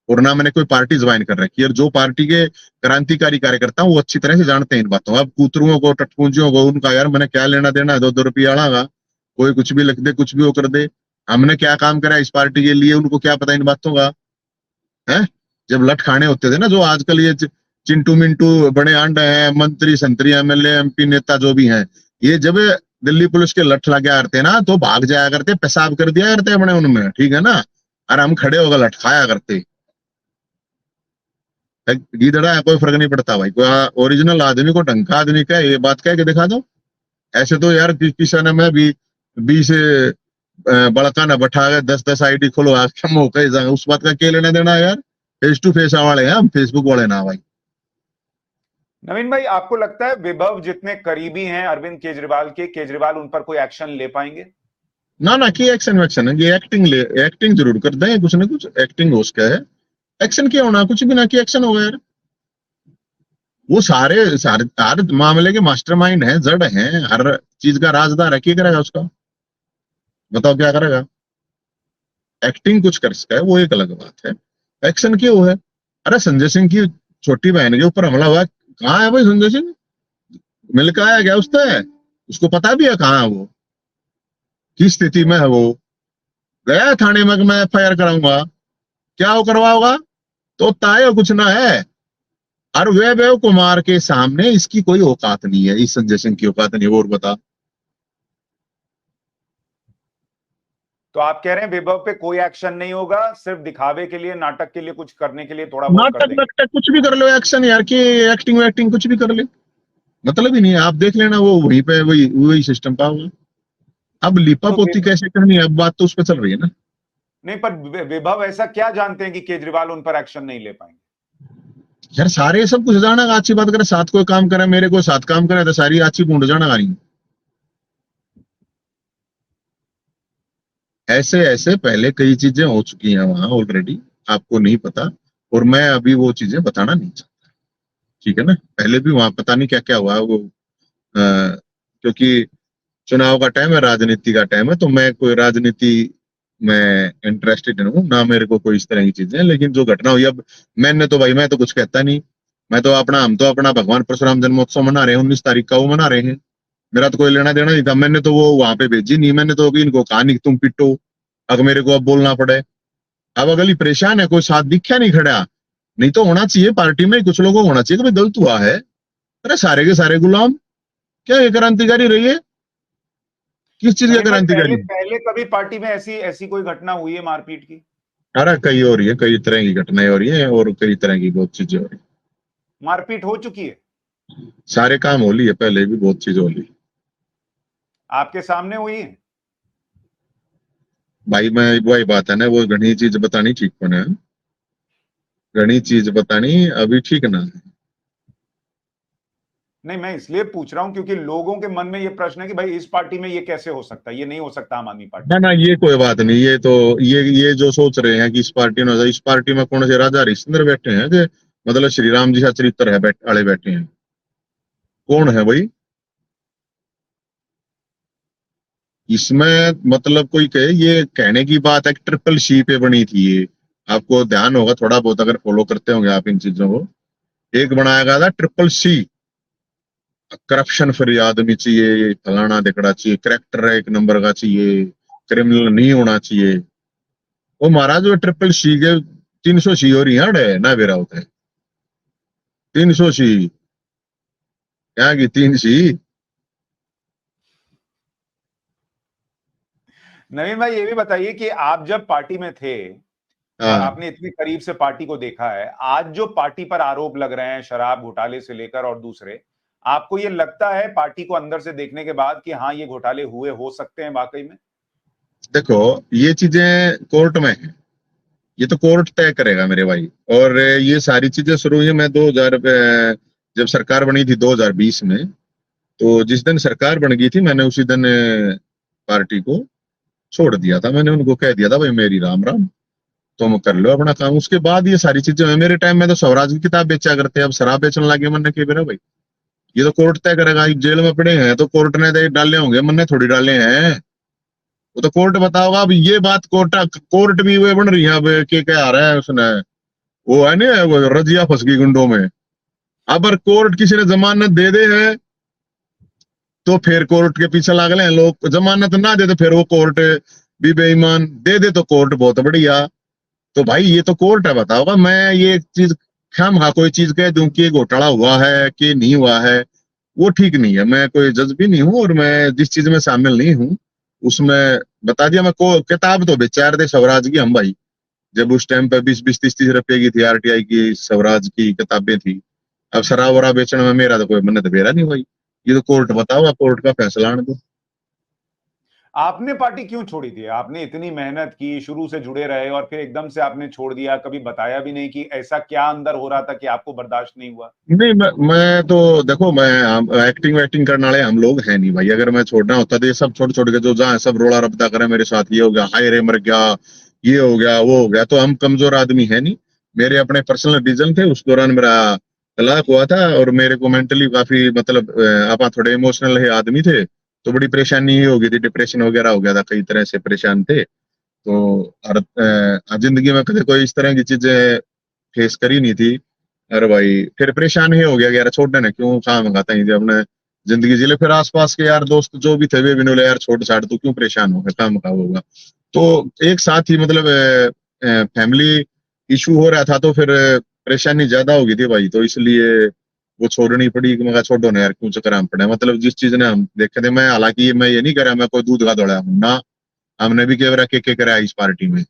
और ना मैंने कोई पार्टी ज्वाइन कर रखी है। और जो पार्टी के क्रांतिकारी कार्यकर्ता वो अच्छी तरह से जानते हैं इन बातों। अब कूतरुओं को, टटपूंजियों को, उनका यार मैंने क्या लेना देना है 2-2 रुपया का। कोई कुछ भी लिख दे, कुछ भी वो कर दे। हमने क्या काम करा इस पार्टी के लिए, उनको क्या पता इन बातों का है। जब लठ खाने होते थे ना, जो आजकल ये चिंटू मिंटू बड़े आंड हैं, मंत्री संतरी एमएलए एमपी नेता जो भी हैं, ये जब दिल्ली पुलिस के लठ लग गया करते ना तो भाग जाया करते, पेशाब कर दिया करते अपने उनमें, ठीक है ना। और हम खड़े होकर लठ खाया करते। गीदड़ा है, कोई फर्क नहीं पड़ता भाई। कोई ओरिजिनल आदमी को, ढंग का आदमी का ये बात कह के दिखा दो। ऐसे तो यार किसान में भी 20 बड़का ना बैठा गए, 10-10 आईडी खोलो आक्षम हो कहीं उस बात का क्या लेना देना है यार। फेस टू फेस वाले हैं हम, फेसबुक वाले ना भाई। नवीन भाई, आपको लगता है विभव जितने करीबी हैं अरविंद केजरीवाल के, केजरीवाल उन पर कोई एक्शन ले पाएंगे? ना ना, की एक्शन वैक्शन है, ये एक्टिंग जरूर कर दें कुछ ना कुछ। एक्टिंग हो उसका है, एक्शन क्या होना, कुछ भी ना कि एक्शन होगा यार। वो सारे सारे हर मामले के मास्टरमाइंड हैं, जड़ हैं, हर चीज का राजदार है। क्या करेगा उसका, बताओ क्या करेगा। एक्टिंग कुछ कर सकता है वो एक अलग बात है, एक्शन क्यों है। अरे संजय सिंह की छोटी बहन के ऊपर हमला हुआ, कहाँ है भाई संजय सिंह? मिल के आया क्या उससे? उसको पता भी है कहाँ है वो? की स्थिति में है वो, गया है थाने में कि मैं एफआईआर कराऊंगा, क्या वो करवाओगा? तो ताए कुछ ना है। और वैभव कुमार के सामने इसकी कोई औकात नहीं है, इस संजय सिंह की औकात नहीं है। और बता, तो आप कह रहे हैं विभव पे कोई एक्शन नहीं होगा, सिर्फ दिखावे के लिए, नाटक के लिए, कुछ करने के लिए थोड़ा बहुत कर नाटक देंगे? नाटक कुछ भी कर लो, एक्शन यार की एक्टिंग वैक्टिंग कुछ भी कर ले, मतलब ही नहीं है। आप देख लेना, वो वहीं पे वही वही सिस्टम पाओगे। अब लिपा तो पोती कैसे करनी है, अब बात तो उस पर चल रही है ना। नहीं, पर विभव ऐसा क्या जानते हैं कि केजरीवाल उन पर एक्शन नहीं ले पाएंगे? यार सारे सब कुछ जाना, अच्छी बात करे, साथ कोई काम करे, मेरे को साथ काम करे तो सारी अच्छी बूंद जाना गानी। ऐसे ऐसे पहले कई चीजें हो चुकी हैं वहां ऑलरेडी, आपको नहीं पता, और मैं अभी वो चीजें बताना नहीं चाहता। ठीक है ना, पहले भी वहां पता नहीं क्या क्या हुआ वो, क्योंकि चुनाव का टाइम है, राजनीति का टाइम है, तो मैं कोई राजनीति में इंटरेस्टेड नहीं हूँ ना, मेरे को कोई इस तरह की चीजें। लेकिन जो घटना हुई अब, मैंने तो भाई, मैं तो कुछ कहता नहीं। मैं तो अपना, हम तो अपना भगवान परशुराम जन्मोत्सव मना रहे हैं, 19 तारीख का वो मना रहे हैं। मेरा तो कोई लेना देना नहीं था, मैंने तो वो वहां पे भेजी नहीं, मैंने तो इनको कहा नहीं कि तुम पिटो, अगर मेरे को अब बोलना पड़े। अब अगली परेशान है, कोई साथ दिखा नहीं खड़ा। नहीं तो होना चाहिए पार्टी में कुछ लोगों को होना चाहिए कि भाई गलत हुआ है, अरे सारे के सारे गुलाम, क्या ये क्रांतिकारी रही है? किस चीज का नवीन भाई, पहले क्रांतिकारी? पहले कभी पार्टी में ऐसी ऐसी कोई घटना हुई है मारपीट की? अरे कई हो रही है, कई तरह की घटनाएं हो रही है, और कई तरह की बहुत चीजें हो रही मारपीट हो चुकी है? है। सारे काम हो ली है, पहले भी बहुत चीज हो ली। आपके सामने हुई है? भाई मैं वही बात है ना, वो घनी चीज बतानी ठीक होना है, घनी चीज बतानी अभी ठीक ना है। नहीं, मैं इसलिए पूछ रहा हूं क्योंकि लोगों के मन में ये प्रश्न है कि भाई इस पार्टी में ये कैसे हो सकता है, ये नहीं हो सकता आम आदमी पार्टी ना में। ना, ये कोई बात नहीं, ये तो ये जो सोच रहे हैं कि इस पार्टी में, इस पार्टी में कौन से राजा हरिश्चंद्र बैठे हैं कि मतलब श्री राम जी का चरित्र है वाले बैठे हैं? कौन है भाई इसमें? मतलब कोई कहे, ये कहने की बात है कि ट्रिपल सी पे बनी थी ये, आपको ध्यान होगा थोड़ा बहुत अगर फॉलो करते होंगे आप इन चीजों को। एक बनाया गया था ट्रिपल सी, करप्शन फ्री आदमी चाहिए, फलाना दिखड़ा चाहिए, करेक्टर एक नंबर का चाहिए, क्रिमिनल नहीं होना चाहिए। वो महाराज वो ट्रिपल सी के 300 सी हो रही है ना, बेरा होता है 300 सी, यहाँ की 3 सी। नवीन भाई, ये भी बताइए कि आप जब पार्टी में थे और हाँ, आपने इतने करीब से पार्टी को देखा है, आज जो पार्टी पर आरोप लग रहे हैं शराब घोटाले से लेकर और दूसरे, आपको ये लगता है पार्टी को अंदर से देखने के बाद कि हाँ ये घोटाले हुए हो सकते हैं वाकई में? देखो ये चीजें कोर्ट में है, ये तो कोर्ट तय करेगा मेरे भाई। और ये सारी चीजें शुरू हुई, मैं 2000 जब सरकार बनी थी 2020 में, तो जिस दिन सरकार बन गई थी मैंने उसी दिन पार्टी को छोड़ दिया था। मैंने उनको कह दिया था भाई मेरी राम राम, तुम कर लो अपना काम। उसके बाद ये सारी चीजें हुई। मेरे टाइम में तो स्वराज की किताब बेचा करते, अब शराब बेचने लगे मन के मेरा भाई। ये तो कोर्ट तय करेगा, जेल में पड़े हैं तो कोर्ट ने डाले होंगे, मन ने थोड़ी डाले हैं, वो तो कोर्ट बताओगा। अब ये बात कोर्ट भी वे बन रही है अब, के क्या आ रहा है उसने, वो है ना वो रजिया फंस गई गुंडों में। अब अगर कोर्ट किसी ने जमानत दे दे है तो फिर कोर्ट के पीछे लागले हैं लोग, जमानत ना दे तो फिर वो कोर्ट भी बेईमान, दे दे तो कोर्ट बहुत बढ़िया। तो भाई ये तो कोर्ट है, बताओगा मैं ये चीज खामखा कोई चीज कह दूं कि घोटाला हुआ है कि नहीं हुआ है, वो ठीक नहीं है। मैं कोई जज भी नहीं हूँ, और मैं जिस चीज में शामिल नहीं हूँ उसमें बता दिया। मैं को किताब तो बेचा रहे थे स्वराज की हम भाई, जब उस टाइम पे 20-20 30-30 रुपए की थी आरटीआई की स्वराज की किताबें थी। अब शराब वराब बेचने में मेरा तो कोई मन तो बेरा नहीं भाई, ये तो कोर्ट बताओ, कोर्ट का फैसला आने दो। आपने पार्टी क्यों छोड़ी थी? आपने इतनी मेहनत की, शुरू से जुड़े रहे और फिर एकदम से आपने छोड़ दिया, कभी बताया भी नहीं कि ऐसा क्या अंदर हो रहा था कि आपको बर्दाश्त नहीं हुआ? नहीं, मैं तो देखो, मैं एक्टिंग वैक्टिंग करने वाले हम लोग हैं नहीं भाई। अगर मैं छोड़ना होता तो ये सब छोड़ छोड़ के जो जहाँ सब रोड़ा रपटा करे मेरे साथ, ये हो गया हाय रे मर गया, ये हो गया वो हो गया, तो हम कमजोर आदमी है नहीं। मेरे अपने पर्सनल रीजन थे, उस दौरान मेरा तलाक हुआ था, और मेरे को मेंटली काफी मतलब आप थोड़े इमोशनल है आदमी थे, तो बड़ी परेशानी ही हो गई थी, डिप्रेशन वगैरह हो गया था, कई तरह से परेशान थे। तो जिंदगी में कभी कोई इस तरह की चीजें फेस करी नहीं थी। अरे भाई फिर परेशान ही हो गया कि यार छोड़ने ने क्यों, कहाँ मंगाता है अपने, जिंदगी जी ले। फिर आसपास के यार दोस्त जो भी थे वे भी बोले यार छोड़ छाड़, तू क्यों परेशान होगा, काम का होगा। तो एक साथ ही मतलब फैमिली इशू हो रहा था, तो फिर परेशानी ज्यादा हो गई थी भाई, तो इसलिए वो छोड़नी पड़ी कि मैं कहा छोड़ो ना यार, क्यों चक्कर हम पड़े। मतलब जिस चीज ने हम देखे थे, मैं हालांकि मैं ये नहीं करा मैं कोई दूध का दौड़ा हूं ना, हमने भी केवरा के करा इस पार्टी में,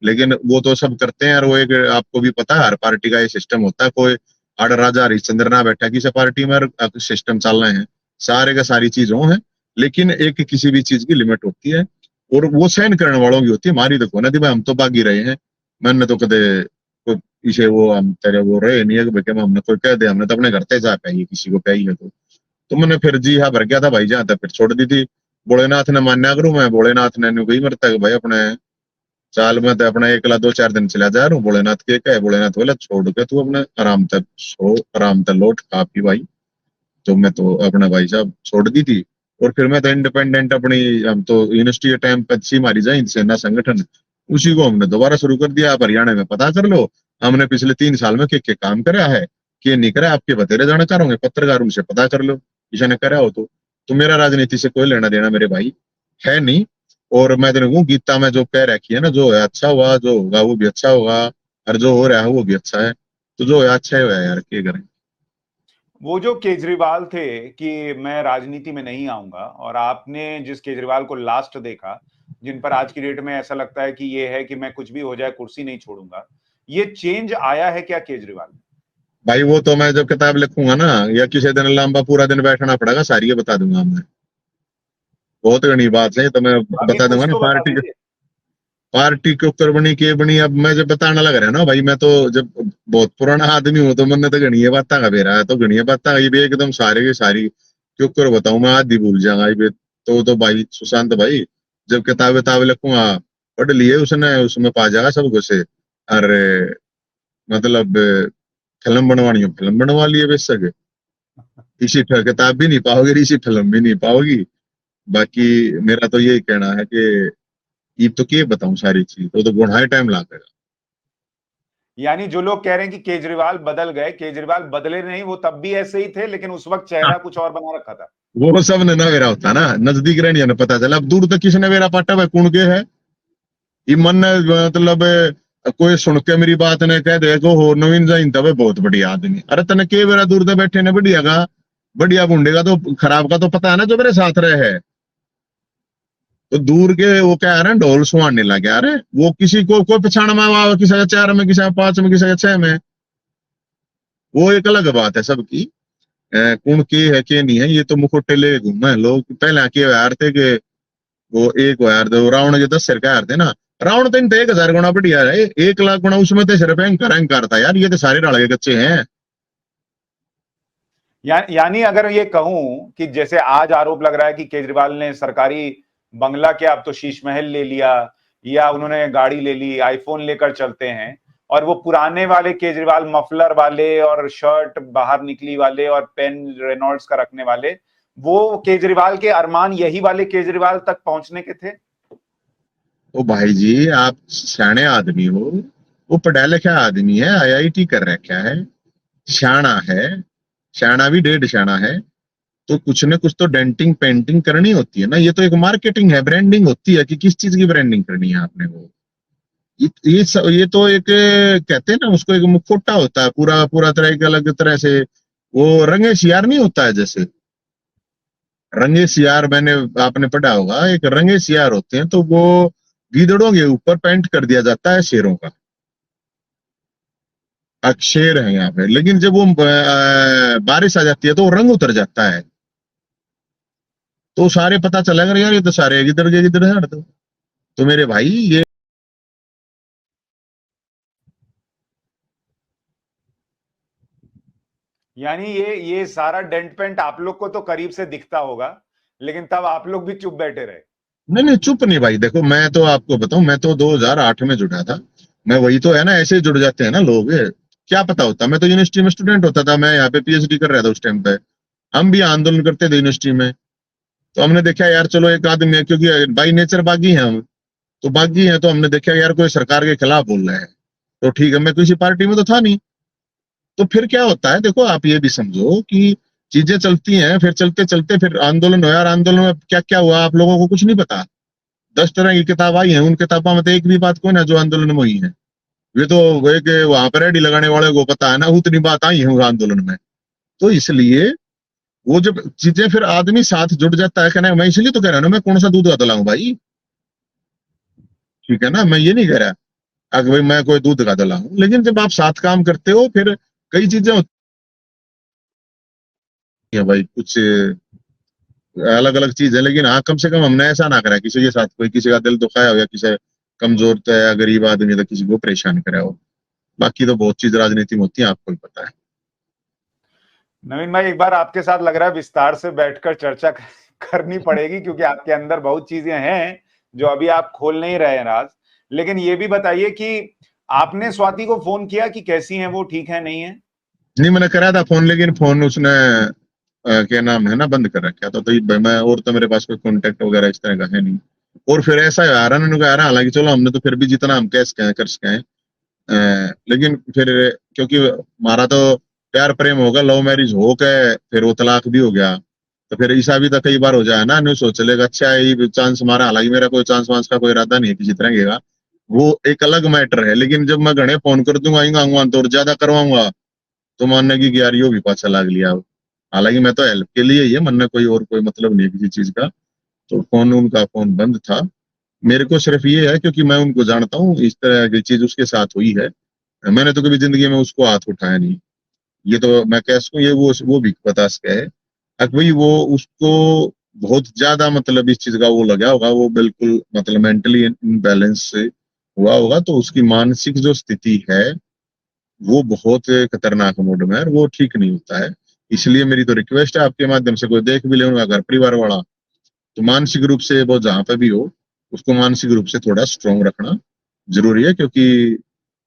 लेकिन वो तो सब करते हैं। और वो एक आपको भी पता है हर पार्टी का ये सिस्टम होता है, कोई आड़ राजा हरिश्चंद्र ना बैठा किसी पार्टी में सिस्टम चल रहे हैं, सारे का सारी चीजों है, लेकिन एक किसी भी चीज की लिमिट होती है, और वो सहन करने वालों की होती है। हमारी देखो ना थी भाई, हम तो बागी रहे हैं, मैंने तो कदे कोई इसे वो हम तेरे वो रहे नहीं है कि भाई हमने कोई कह दे, हमने तो अपने घर से जा पाई किसी को पाई है तो मैंने फिर जी हाँ भर गया था भाई, जहाँ तक फिर छोड़ दी थी। भोलेनाथ ने मान्या करूं मैं, भोलेनाथ ने कही मरता है भाई अपने चाल में तो अपना एकला 2-4 दिन चला जा रहा हूँ, भोलेनाथ के क्या है, भोलेनाथ बोला छोड़ के तू अपने आराम तक सो, आराम तक लौट खा पी भाई। तो मैं तो अपना भाई साहब छोड़ दी थी, और फिर मैं तो इंडिपेंडेंट अपनी, हम तो यूनिवर्सिटी के टाइम पे थी हमारी जय हिंद सेना संगठन, उसी को हमने दोबारा शुरू कर दिया। आप हरियाणा में पता कर लो, हमने पिछले 3 साल में क्या काम करा है, कि नहीं करा, आपके बतेरे जानकार होंगे पत्रकार, उनसे पता कर लो किसी ने करा हो तो मेरा राजनीति से कोई लेना देना मेरे भाई है नहीं। और मैं तेरे को गीता में जो कह रखी है ना, जो है अच्छा हुआ, जो होगा वो भी अच्छा होगा, और जो हो रहा है वो भी अच्छा है, तो जो है अच्छा ही हुआ यार, क्या करें। वो जो केजरीवाल थे कि मैं राजनीति में नहीं आऊंगा, और आपने जिस केजरीवाल को लास्ट देखा, जिन पर आज की डेट में ऐसा लगता है कि ये है कि मैं कुछ भी हो जाए कुर्सी नहीं छोड़ूंगा, ये चेंज आया है क्या केजरीवाल में? भाई वो तो मैं जब किताब लिखूंगा ना, या किसी दिन लंबा पूरा दिन बैठना पड़ेगा, सारी ये बता दूंगा मैं, बहुत घनी बात है, तो मैं अभी बता दूंगा कुछ ना तो बता दीजिए। पार्टी के ऊपर बनी के बनी। अब मैं जब बताने लग रहा ना भाई, मैं तो जब बहुत पुराना आदमी हूँ, तो मैंने तो घनी बात का बेरा है, तो घनी बात ये भी एकदम सारे की सारी के ऊपर बताऊं मैं, आदि भूल जाऊंगा ये भी। तो भाई सुशांत भाई, जब किताब लिखूंगा, पढ़ लिए उसने, उसमें पा जाएगा सब कुछ। अरे मतलब फिल्म बनवानी हो फिल्म बनवा लिए बेशक, इसी किताब भी नहीं पाओगे, इसी फिल्म भी नहीं पाओगी। बाकी मेरा तो यही कहना है कि ये तो क्या बताऊं सारी चीज, तो गुणा टाइम लागेगा। यानी जो लोग कह रहे हैं कि केजरीवाल बदल गए, केजरीवाल बदले नहीं, वो तब भी ऐसे ही थे, लेकिन उस वक्त हाँ, चेहरा कुछ और बना रखा था। वो सब ने ना वेरा होता ना, नजदीक रहने ने पता चला, अब दूर तक किसने वेरा पाटा भाई कौन के है, ये मन ने मतलब कोई सुन के मेरी बात ने कह दे को हो नवीन जाइन तब बहुत बढ़िया आदमी, अरे तने के वेरा दूर तक बैठे ने बढ़िया का, बढ़िया बूढ़े का तो खराब का तो पता है ना, जो मेरे साथ रहे है। तो दूर के वो क्या है ना, ढोल सुहाने लगे, अरे वो किसी को कोई पछाण में आवा, किसी का 4 में, किसी का 5 में, किसी का 6 में, वो एक अलग बात है सबकी। कौन के है के नहीं है, ये तो मुखोटे ले घूमे लोग। पहले के यार थे कि वो एक यार थे, वो रावण के 10 सिर का यार थे ना, रावण तो इन 1,000 गुना बढ़िया है, 1 लाख गुना उसमें तो सिर्फ अहंकार अहंकार था यार, ये तो सारे डाले कच्चे हैं। यानी अगर ये कहूं कि जैसे आज आरोप लग रहा है कि केजरीवाल ने सरकारी बंगला क्या, अब तो शीश महल ले लिया, या उन्होंने गाड़ी ले ली, आईफोन लेकर चलते हैं, और वो पुराने वाले केजरीवाल मफलर वाले और शर्ट बाहर निकली वाले और पेन रेनॉल्ड्स का रखने वाले, वो केजरीवाल के अरमान यही वाले केजरीवाल तक पहुंचने के थे? ओ भाई जी, आप सियाने आदमी हो, वो पढ़ा लिखा आदमी है, आईआईटी कर रखा है, शाना है, शाना भी डेढ़ शाना है, तो कुछ न कुछ तो डेंटिंग पेंटिंग करनी होती है ना, ये तो एक मार्केटिंग है, ब्रांडिंग होती है कि किस चीज की ब्रांडिंग करनी है आपने वो। ये तो एक कहते हैं ना उसको, एक मुखौटा होता है पूरा पूरा तरह के, अलग तरह से वो रंगे सियार नहीं होता है जैसे, रंगे सियार मैंने आपने पढ़ा होगा, एक रंगे सियार होते हैं, तो वो गीदड़ों के ऊपर पेंट कर दिया जाता है शेरों का, शेर है यहाँ पे, लेकिन जब वो बारिश आ जाती है तो वो रंग उतर जाता है, तो सारे पता चलेगा यार ये तो सारे गिदड़ के गिदड़ है। तो मेरे भाई ये यानी ये सारा डेंट पेंट आप लोग को तो करीब से दिखता होगा, लेकिन तब आप लोग भी चुप बैठे रहे। नहीं नहीं चुप नहीं भाई, देखो मैं तो आपको बताऊं, मैं तो 2008 में जुड़ा था, मैं वही तो है ना, ऐसे ही जुड़ जाते हैं ना लोग, क्या पता होता, मैं तो यूनिवर्सिटी में स्टूडेंट होता था, मैं यहाँ पे पीएचडी कर रहा था उस टाइम पे, हम भी आंदोलन करते थे यूनिवर्सिटी में, तो हमने देखा यार चलो एक आदमी है, क्योंकि बाई नेचर बागी हैं हम, तो बागी हैं, तो हमने देखा यार कोई सरकार के खिलाफ बोल रहा है, तो ठीक है, मैं किसी पार्टी में तो था नहीं, तो फिर क्या होता है देखो, आप ये भी समझो कि चीजें चलती हैं, फिर चलते चलते फिर आंदोलन हो, यार आंदोलन में क्या क्या हुआ आप लोगों को कुछ नहीं पता। 10 तरह की किताब आई है, उन किताबों में तो एक भी बात कौन है जो आंदोलन में हुई है? ये तो वही कि वहां पर रेडी लगाने वाले को पता है ना, उतनी बात आई है उस आंदोलन में। तो इसलिए वो जब चीजें फिर आदमी साथ जुड़ जाता है, कहना मैं इसलिए तो कह रहा हूं ना, मैं कौन सा दूध का दलाऊं भाई, ठीक है ना, मैं ये नहीं कह रहा कि भाई मैं कोई दूध का दलाऊं, लेकिन जब आप साथ काम करते हो फिर कई चीजें होती हैं भाई, कुछ अलग अलग चीज है, लेकिन हाँ कम से कम हमने ऐसा ना करा किसी के साथ, कोई किसी का दिल दुखाया हो या किसी कमजोर तो या गरीब आदमी तो किसी को परेशान करा हो। बाकी तो बहुत चीज राजनीति में होती है, आपको भी पता है। नवीन भाई, एक बार आपके साथ लग रहा है विस्तार से बैठकर चर्चा करनी पड़ेगी, क्योंकि आपके अंदर बहुत चीजें हैं जो अभी आप खोल नहीं रहे हैं राज। लेकिन ये भी बताइए कि आपने स्वाति को फोन किया कि कैसी हैं वो, ठीक है नहीं है? नहीं, मैंने करा था फोन, लेकिन फोन उसने क्या नाम है ना, बंद कर रखा था। तो ये मैं और तो मेरे पास कोई कांटेक्ट वगैरह इस तरह का है नहीं। और फिर ऐसा आ रहा ना, कह रहा हालांकि चलो हमने तो फिर भी जितना हम कह सके कर सके हैं, लेकिन फिर क्योंकि हमारा तो प्यार प्रेम होगा, लव मैरिज हो के फिर वो तलाक भी हो गया, तो फिर ऐसा भी तो कई बार हो जाए ना, नहीं सोच लेगा अच्छा ये चांस हमारा, हालांकि मेरा कोई चांस वांस का कोई इरादा नहीं है किसी तरह का, वो एक अलग मैटर है। लेकिन जब मैं घने फोन कर दूंगा आऊंगा तो और ज्यादा करवाऊंगा, तो मानने की कि यार यो भी पाछा लाग लिया। हालांकि मैं तो हेल्प के लिए ही है, मन में कोई और कोई मतलब नहीं है किसी चीज का। तो फोन, उनका फोन बंद था। मेरे को सिर्फ ये है क्योंकि मैं उनको जानता हूँ, इस तरह की चीज उसके साथ हुई है, मैंने तो कभी जिंदगी में उसको हाथ उठाया नहीं। ये तो मैं कह सकूं, ये वो भी बता सके है। अब भाई वो उसको बहुत ज्यादा मतलब इस चीज का वो लगा होगा, वो बिल्कुल मतलब मेंटली इनबैलेंस से हुआ होगा, तो उसकी मानसिक जो स्थिति है वो बहुत खतरनाक मोड में है और वो ठीक नहीं होता है। इसलिए मेरी तो रिक्वेस्ट है आपके माध्यम से, कोई देख भी ले उनका घर परिवार वाला, तो मानसिक रूप से वो जहां पे भी हो, उसको मानसिक रूप से थोड़ा स्ट्रोंग रखना जरूरी है। क्योंकि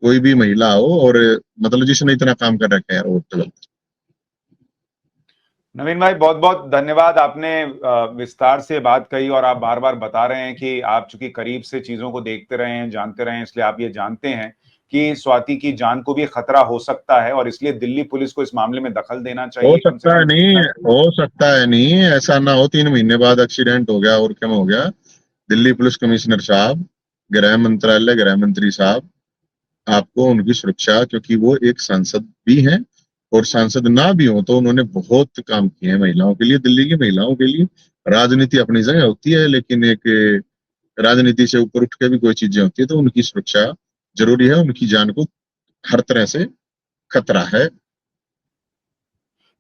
कोई भी महिला हो और मतलब जिसने इतना काम कर रखा है यार, वो तो गलत। नवीन भाई, बहुत बहुत धन्यवाद। आपने विस्तार से बात कही और आप बार बार बता रहे हैं कि आप चूंकि करीब से चीजों को देखते रहे हैं, जानते रहे हैं, इसलिए आप ये जानते हैं कि स्वाति की जान को भी खतरा हो सकता है, और इसलिए दिल्ली पुलिस को इस मामले में दखल देना हो चाहिए, कम से सकता है कम नहीं, देखना। हो सकता है नहीं, ऐसा ना हो 3 महीने बाद एक्सीडेंट हो गया और क्या हो गया। दिल्ली पुलिस कमिश्नर साहब, गृह मंत्रालय, गृह मंत्री साहब, आपको उनकी सुरक्षा, क्योंकि वो एक सांसद भी हैं, और सांसद ना भी हो तो उन्होंने बहुत काम किए हैं महिलाओं के लिए, दिल्ली की महिलाओं के लिए। राजनीति अपनी जगह होती है, लेकिन एक राजनीति से ऊपर उठ के भी कोई चीजें होती है, तो उनकी सुरक्षा जरूरी है। उनकी जान को हर तरह से खतरा है।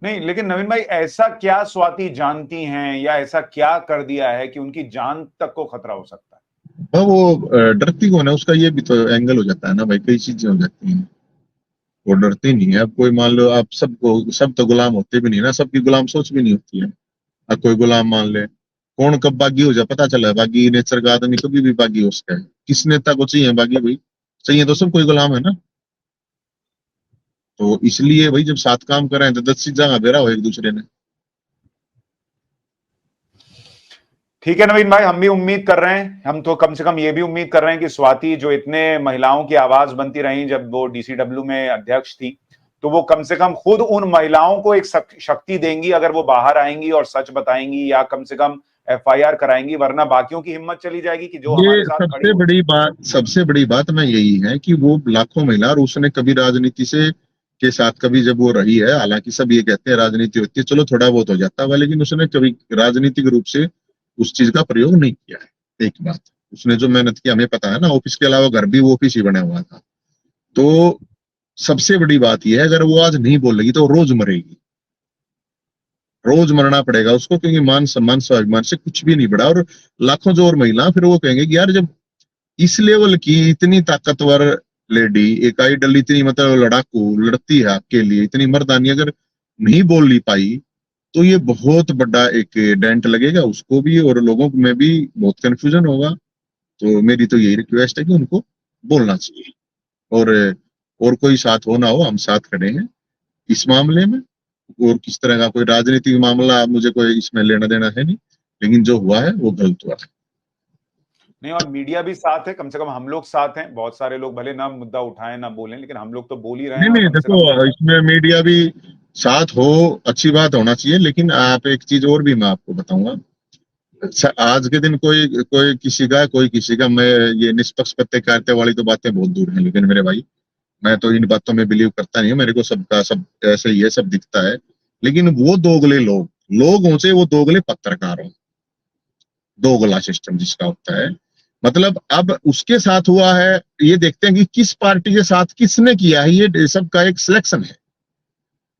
नहीं, लेकिन नवीन भाई, ऐसा क्या स्वाति जानती हैं या ऐसा क्या कर दिया है कि उनकी जान तक को खतरा हो सकता है? वो डरती कौन है, उसका ये भी तो एंगल हो जाता है ना भाई, कई चीजें हो जाती हैं। वो डरती नहीं है। अब कोई मान लो आप सबको, सब तो गुलाम होते भी नहीं ना, सबकी गुलाम सोच भी नहीं होती है। अब कोई गुलाम मान ले, कौन कब बागी हो जाए पता चला, बागी नेचर का आदमी कभी भी बागी हो सकता है। किस नेता को चाहिए बागी भाई? चाहिए तो सब कोई गुलाम है ना। तो इसलिए भाई जब साथ काम कर रहे हैं तो 10 चीजें बेरा हो एक दूसरे ने। ठीक है नवीन भाई, हम भी उम्मीद कर रहे हैं, हम तो कम से कम ये भी उम्मीद कर रहे हैं कि स्वाति जो इतने महिलाओं की आवाज बनती रही जब वो डीसीडब्ल्यू में अध्यक्ष थी, तो वो कम से कम खुद उन महिलाओं को एक शक्ति देंगी अगर वो बाहर आएंगी और सच बताएंगी, या कम से कम एफआईआर कराएंगी। वरना बाकियों की हिम्मत चली जाएगी कि जो ये हमारे साथ खड़ी होगी। सबसे बड़ी बात में यही है कि वो लाखों महिला, और उसने कभी राजनीति से के साथ कभी जब वो रही है, हालांकि सब ये कहते हैं राजनीति होती है, चलो थोड़ा बहुत हो जाता है, लेकिन उसने कभी राजनीतिक रूप से उस चीज का प्रयोग नहीं किया है। एक बात, उसने जो मेहनत की हमें पता है ना, ऑफिस के अलावा घर भी वो ऑफिस ही बना हुआ था। तो सबसे बड़ी बात यह है, अगर वो आज नहीं बोलेगी तो रोज मरेगी, रोज मरना पड़ेगा उसको, क्योंकि मान सम्मान स्वाभिमान से कुछ भी नहीं बढ़ा। और लाखों जो और महिला फिर वो कहेंगे कि यार जब इस लेवल की इतनी ताकतवर लेडी, एक आइडल, इतनी मतलब लड़ाकू लड़ती है आपके लिए, इतनी मर्दानी, अगर नहीं बोल नहीं पाई, तो ये बहुत बड़ा एक डेंट लगेगा उसको भी और लोगों में भी बहुत कंफ्यूजन होगा। तो मेरी तो यही रिक्वेस्ट है कि उनको बोलना चाहिए। और कोई साथ हो ना हो, हम साथ खड़े हैं इस मामले में। और किस तरह का कोई राजनीतिक मामला मुझे कोई इसमें लेना देना है नहीं, लेकिन जो हुआ है वो गलत हुआ है। नहीं, और मीडिया भी साथ है, कम से कम हम लोग साथ हैं। बहुत सारे लोग भले ना मुद्दा उठाएं ना बोलें, लेकिन हम लोग तो बोल ही रहे नहीं हैं, और नहीं, कम से कम देखो इसमें मीडिया भी साथ हो, अच्छी बात होना चाहिए, लेकिन आप एक चीज और भी मैं आपको बताऊंगा। आज के दिन कोई कोई किसी का, मैं ये निष्पक्ष पत्रकारिता वाली तो बातें बहुत दूर हैं, लेकिन मेरे भाई मैं तो इन बातों में बिलीव करता नहीं हूँ। मेरे को सबका सब ऐसे ही है, सब दिखता है। लेकिन वो दोगले लोग हों से वो दोगले पत्रकार हों, दोगला सिस्टम जिसका होता है, मतलब अब उसके साथ हुआ है। ये देखते हैं कि किस पार्टी के साथ किसने किया है, ये सबका एक सिलेक्शन है,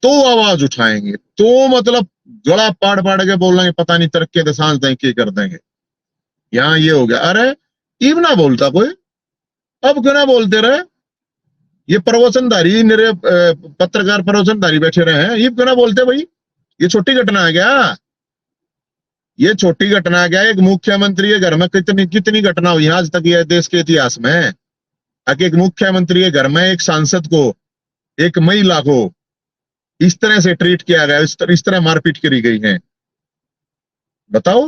तो आवाज उठाएंगे, तो मतलब गला पाड़ पाड़ के बोलेंगे पता नहीं तरक्की दे सांस दें के कर देंगे। यहाँ ये हो गया, अरे इब ना बोलता कोई, अब क्यों ना बोलते रहे, ये प्रवचनधारी निरे पत्रकार प्रवचनधारी बैठे रहे हैं, इब क्यों ना बोलते भाई, ये छोटी घटना है क्या? ये छोटी घटना है क्या? एक मुख्यमंत्री के घर में कितनी कितनी घटना हुई आज तक ये देश के इतिहास में, ताकि एक मुख्यमंत्री के घर में एक सांसद को, एक महिला को इस तरह से ट्रीट किया गया, इस तरह मारपीट करी गई है, बताओ।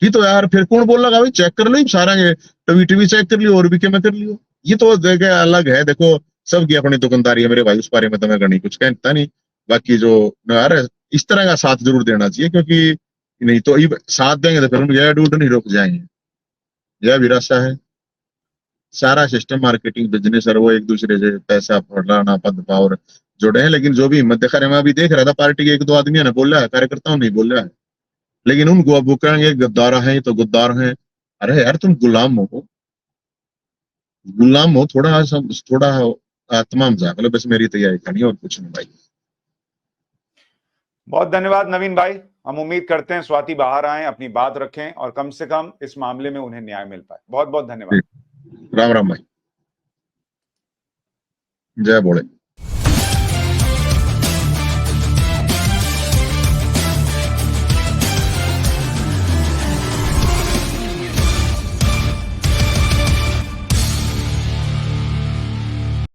ये तो यार फिर कौन बोल लगा भाई, चेक कर लो सारा, ये ट्वीट भी चेक कर लियो और भी क्या मैं कर लियो। ये तो देखे अलग है, देखो सबकी अपनी दुकानदारी है मेरे भाई, उस बारे में तो मैं नहीं कुछ कहता नहीं। बाकी जो यार इस तरह का साथ जरूर देना चाहिए, क्योंकि नहीं तो ये साथ देंगे तो फिर हम यह डूड नहीं रुक जाएंगे। यह भी रास्ता है, सारा सिस्टम मार्केटिंग बिजनेस, और वो एक दूसरे से पैसा फड़ाना, पद पावर जुड़े हैं। लेकिन जो भी हिम्मत दिखा रहे, मैं अभी देख रहा था पार्टी के एक दो आदमी ने बोला है, कार्यकर्ताओं नहीं बोला है, लेकिन उनको अब वो कहेंगे गद्दार हैं तो गद्दार हैं। अरे यार तुम गुलाम हो, थोड़ा आत्मा में जा, मतलब बस मेरी तैयारी करनी है और कुछ नहीं भाई। बहुत धन्यवाद नवीन भाई। हम उम्मीद करते हैं स्वाति बाहर आए, अपनी बात रखें और कम से कम इस मामले में उन्हें न्याय मिल पाए। बहुत बहुत धन्यवाद। राम राम भाई, जय बोले।